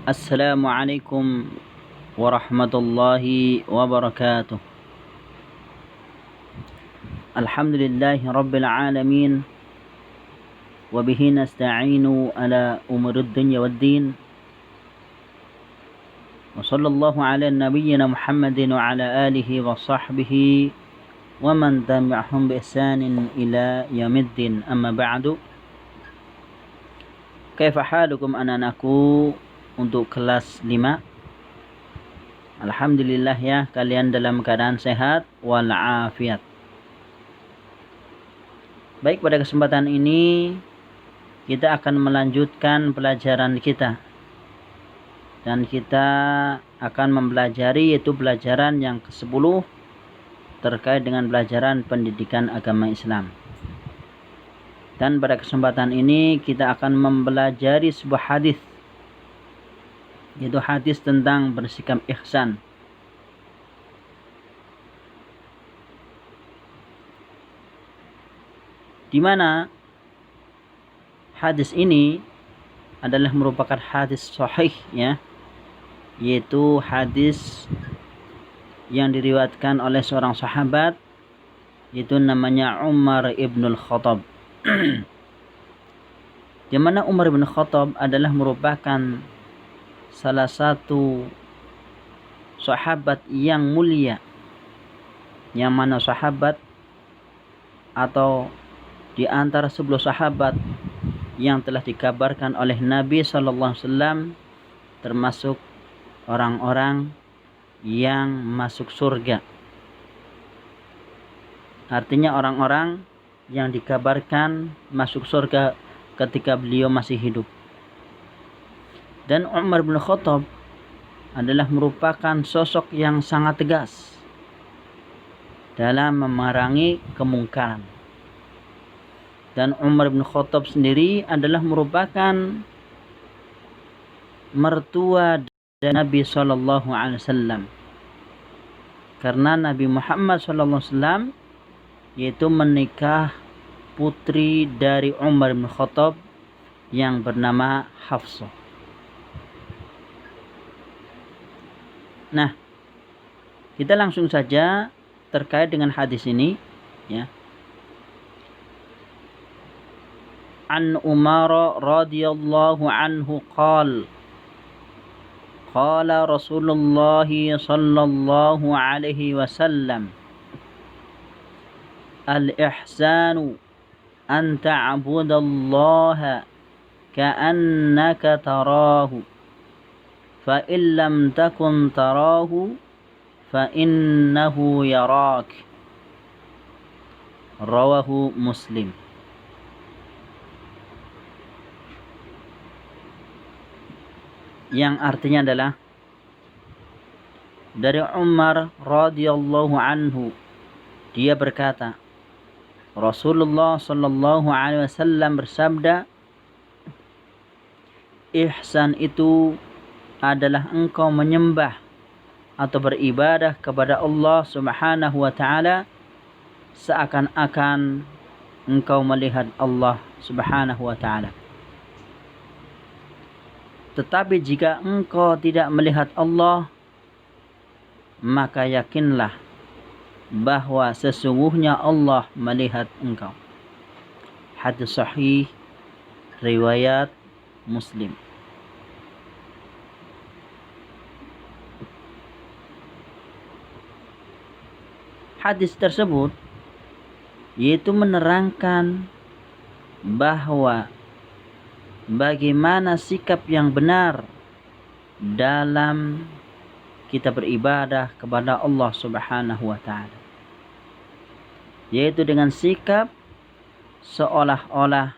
Assalamualaikum warahmatullahi wabarakatuh. Alhamdulillahi rabbil alamin. Wabihi nasta'inu ala umurid dunya waddin. Wa sallallahu ala nabiyyina Muhammadin wa ala alihi wa sahbihi wa man tabi'ahum bi ihsanin ila yaumiddin. Amma ba'du. Kaifa halukum ananaku? Untuk kelas 5. Alhamdulillah ya, kalian dalam keadaan sehat walafiat. Baik, pada kesempatan ini kita akan melanjutkan pelajaran kita. Dan kita akan mempelajari, yaitu pelajaran yang ke-10 terkait dengan pelajaran pendidikan agama Islam. Dan pada kesempatan ini kita akan mempelajari sebuah hadis, yaitu hadis tentang bersikap ihsan. Di mana hadis ini adalah merupakan hadis sahih ya, yaitu hadis yang diriwayatkan oleh seorang sahabat, yaitu namanya Umar ibnul Khattab. Di mana Umar ibn Khattab adalah merupakan salah satu sahabat yang mulia, yang mana sahabat atau di antara 10 sahabat yang telah dikabarkan oleh Nabi SAW termasuk orang-orang yang masuk surga. Artinya orang-orang yang dikabarkan masuk surga ketika beliau masih hidup. Dan Umar bin Khattab adalah merupakan sosok yang sangat tegas dalam memerangi kemungkaran. Dan Umar bin Khattab sendiri adalah merupakan mertua dari Nabi SAW. Karena Nabi Muhammad SAW yaitu menikah putri dari Umar bin Khattab yang bernama Hafsah. Nah, kita langsung saja terkait dengan hadis ini ya. An Umar radhiyallahu anhu qala Rasulullah sallallahu alaihi wasallam al-ihsanu an ta'budallaha ka'annaka tarahu fa in lam takun tarahu fa innahu yarak. Rawahu Muslim. Yang artinya adalah dari Umar radhiyallahu anhu, dia berkata, Rasulullah sallallahu alaihi wasallam bersabda, ihsan itu adalah engkau menyembah atau beribadah kepada Allah Subhanahu wa taala seakan-akan engkau melihat Allah Subhanahu wa taala. Tetapi jika engkau tidak melihat Allah, maka yakinlah bahwa sesungguhnya Allah melihat engkau. Hadis sahih riwayat Muslim. Hadis tersebut yaitu menerangkan bahwa bagaimana sikap yang benar dalam kita beribadah kepada Allah Subhanahu wa taala, yaitu dengan sikap seolah-olah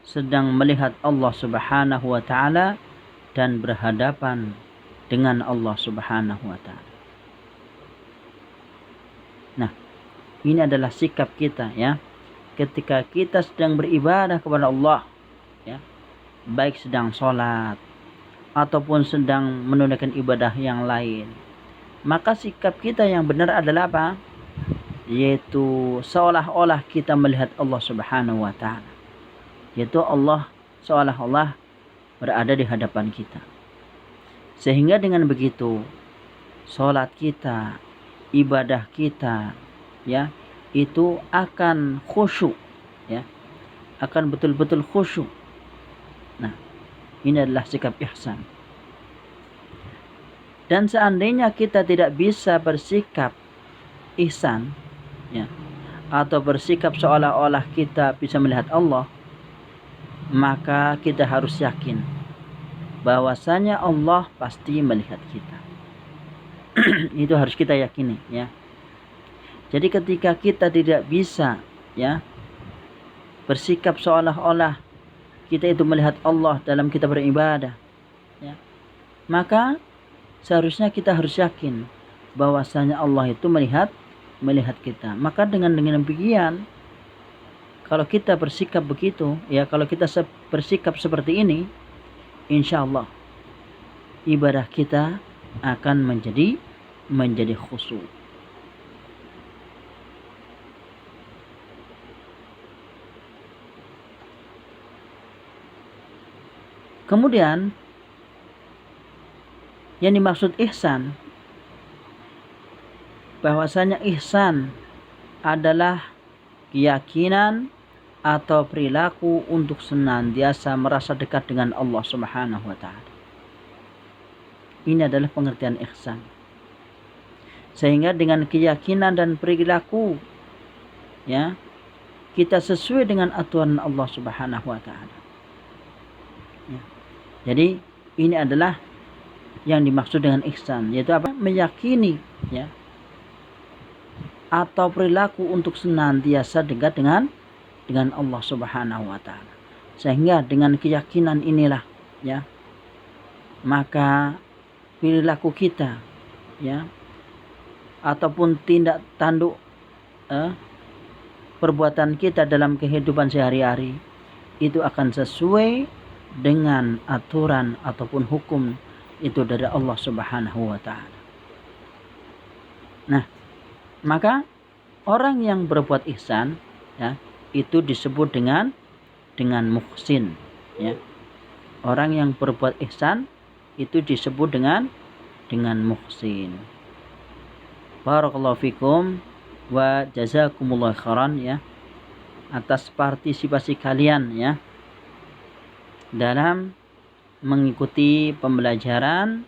sedang melihat Allah Subhanahu wa taala dan berhadapan dengan Allah Subhanahu wa taala. Nah, ini adalah sikap kita ya, ketika kita sedang beribadah kepada Allah ya, baik sedang sholat ataupun sedang menunaikan ibadah yang lain, maka sikap kita yang benar adalah apa? Yaitu seolah-olah kita melihat Allah Subhanahu wa taala. Yaitu Allah seolah-olah berada di hadapan kita. Sehingga dengan begitu sholat kita, ibadah kita, ya, itu akan khusyuk, ya, akan betul-betul khusyuk. Nah, ini adalah sikap ihsan. Dan seandainya kita tidak bisa bersikap ihsan, ya, atau bersikap seolah-olah kita bisa melihat Allah, maka kita harus yakin bahwasanya Allah pasti melihat kita. Itu harus kita yakini, ya. Jadi ketika kita tidak bisa, ya, bersikap seolah-olah kita itu melihat Allah dalam kita beribadah, ya, maka seharusnya kita harus yakin bahwasanya Allah itu melihat kita. Maka dengan demikian, kalau kita bersikap begitu, ya, kalau kita bersikap seperti ini, insya Allah ibadah kita akan menjadi khusyuk. Kemudian yang dimaksud ihsan, bahwasanya ihsan adalah keyakinan atau perilaku untuk senantiasa merasa dekat dengan Allah Subhanahu wa taala. Ini adalah pengertian ihsan. Sehingga dengan keyakinan dan perilaku, ya, kita sesuai dengan aturan Allah Subhanahu wa taala. Ya. Jadi ini adalah yang dimaksud dengan ihsan, yaitu apa? Meyakini, ya, atau perilaku untuk senantiasa dekat dengan Allah Subhanahu wa taala. Sehingga dengan keyakinan inilah, ya, maka perilaku kita, ya, ataupun tindak tanduk perbuatan kita dalam kehidupan sehari-hari itu akan sesuai dengan aturan ataupun hukum itu dari Allah Subhanahu wa taala. Nah, maka orang yang berbuat ihsan, ya, itu disebut dengan muhsin, ya. Orang yang berbuat ihsan itu disebut dengan muhsin. Barakallahu fikum wa jazakumullah khairan, ya, atas partisipasi kalian, ya, dalam mengikuti pembelajaran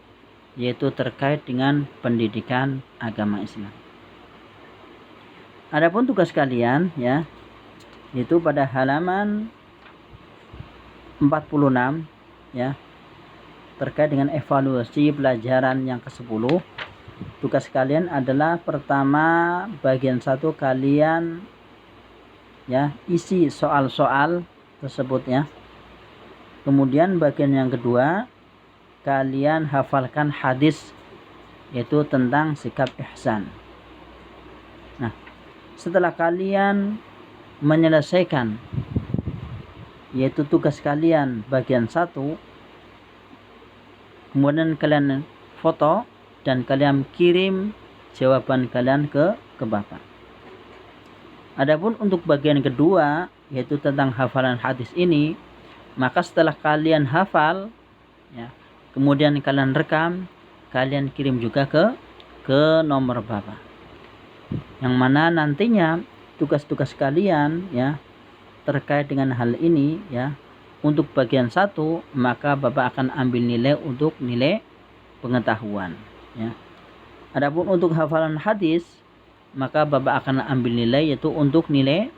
yaitu terkait dengan pendidikan agama Islam. Adapun tugas kalian, ya, itu pada halaman 46, ya, terkait dengan evaluasi pelajaran yang ke-10. Tugas kalian adalah pertama bagian 1 kalian, ya, isi soal-soal tersebut, ya. Kemudian bagian yang kedua kalian hafalkan hadis yaitu tentang sikap ihsan. Nah, setelah kalian menyelesaikan yaitu tugas kalian bagian 1, kemudian kalian foto dan kalian kirim jawaban kalian ke Bapak. Adapun untuk bagian kedua yaitu tentang hafalan hadis ini, maka setelah kalian hafal, ya, kemudian kalian rekam, kalian kirim juga ke nomor Bapak. Yang mana nantinya tugas-tugas kalian, ya, terkait dengan hal ini, ya, untuk bagian 1 maka Bapak akan ambil nilai untuk nilai pengetahuan, ya. Adapun untuk hafalan hadis maka Bapak akan ambil nilai yaitu untuk nilai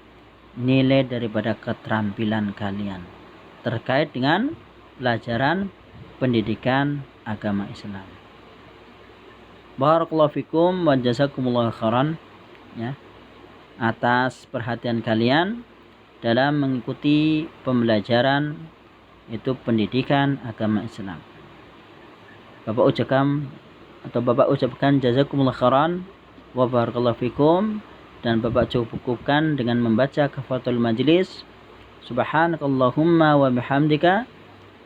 daripada keterampilan kalian terkait dengan pelajaran pendidikan agama Islam. Barakallahu fikum wa jazakumullahu khairan, ya, atas perhatian kalian dalam mengikuti pembelajaran itu pendidikan agama Islam. Bapak ucapkan jazakumullahu khairan wa barakallahu fikum, dan Bapak cukupkan dengan membaca kafaratul majlis. Subhanakallahumma wa bihamdika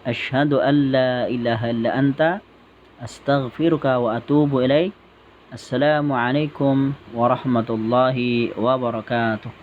asyhadu an la ilaha illa anta astaghfiruka wa atubu ilaik. Assalamualaikum warahmatullahi wabarakatuh.